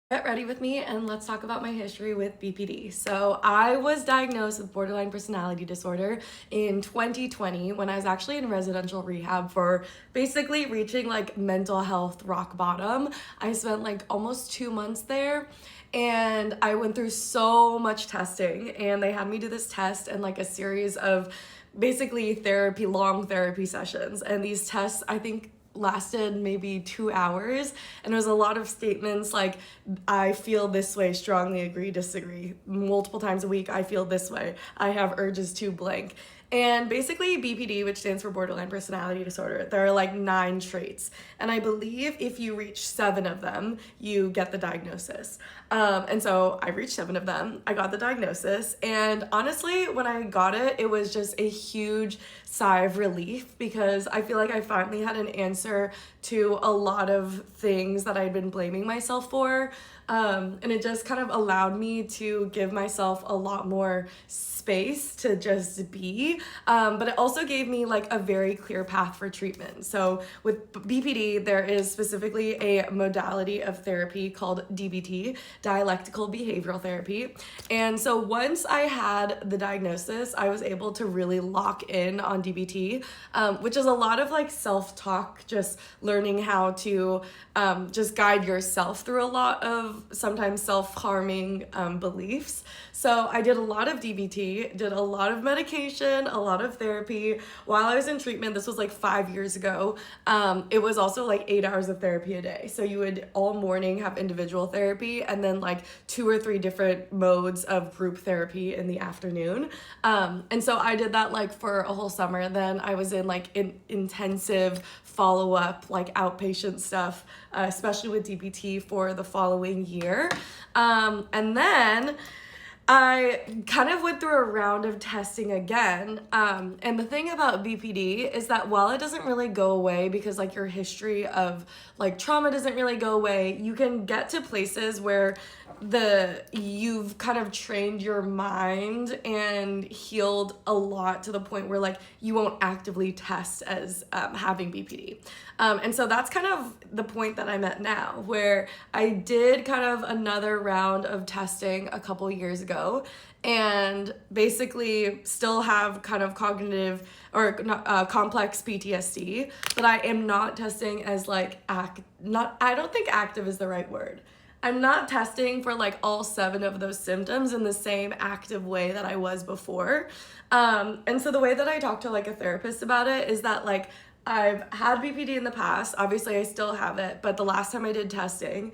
Get ready with me and let's talk about my history with BPD. So, I was diagnosed with borderline personality disorder in 2020 when I was actually in residential rehab for basically reaching like mental health rock bottom. I spent like almost 2 months there and I went through so much testing, and they had me do this test and like a series of basically long therapy sessions. And these tests, I think, lasted maybe 2 hours, and it was a lot of statements like, I feel this way, strongly agree, disagree, multiple times a week, I feel this way, I have urges to blank. And basically, BPD, which stands for borderline personality disorder, there are like 9 traits, and I believe if you reach 7 of them, you get the diagnosis. And so I reached 7 of them, I got the diagnosis, and honestly, when I got it, it was just a huge sigh of relief because I feel like I finally had an answer to a lot of things that I'd been blaming myself for. And it just kind of allowed me to give myself a lot more space to just be. But it also gave me like a very clear path for treatment. So with BPD, there is specifically a modality of therapy called DBT, dialectical behavioral therapy. And so once I had the diagnosis, I was able to really lock in on DBT, which is a lot of like self-talk, just learning how to just guide yourself through a lot of sometimes self-harming beliefs. So I did a lot of DBT, did a lot of medication, a lot of therapy. While I was in treatment, this was like 5 years ago, it was also like 8 hours of therapy a day. So you would all morning have individual therapy and then like 2 or 3 different modes of group therapy in the afternoon. And so I did that like for a whole summer. Then I was in like intensive follow-up, like outpatient stuff, especially with DBT for the following year. And then I kind of went through a round of testing again. And the thing about BPD is that while it doesn't really go away because like your history of like trauma doesn't really go away, you can get to places where you've kind of trained your mind and healed a lot to the point where like you won't actively test as having BPD. And so that's kind of the point that I'm at now, where I did kind of another round of testing a couple years ago and basically still have kind of cognitive or complex PTSD, but I am not testing as like I don't think active is the right word. I'm not testing for like all 7 of those symptoms in the same active way that I was before. And so the way that I talk to like a therapist about it is that like I've had BPD in the past. Obviously, I still have it, but the last time I did testing,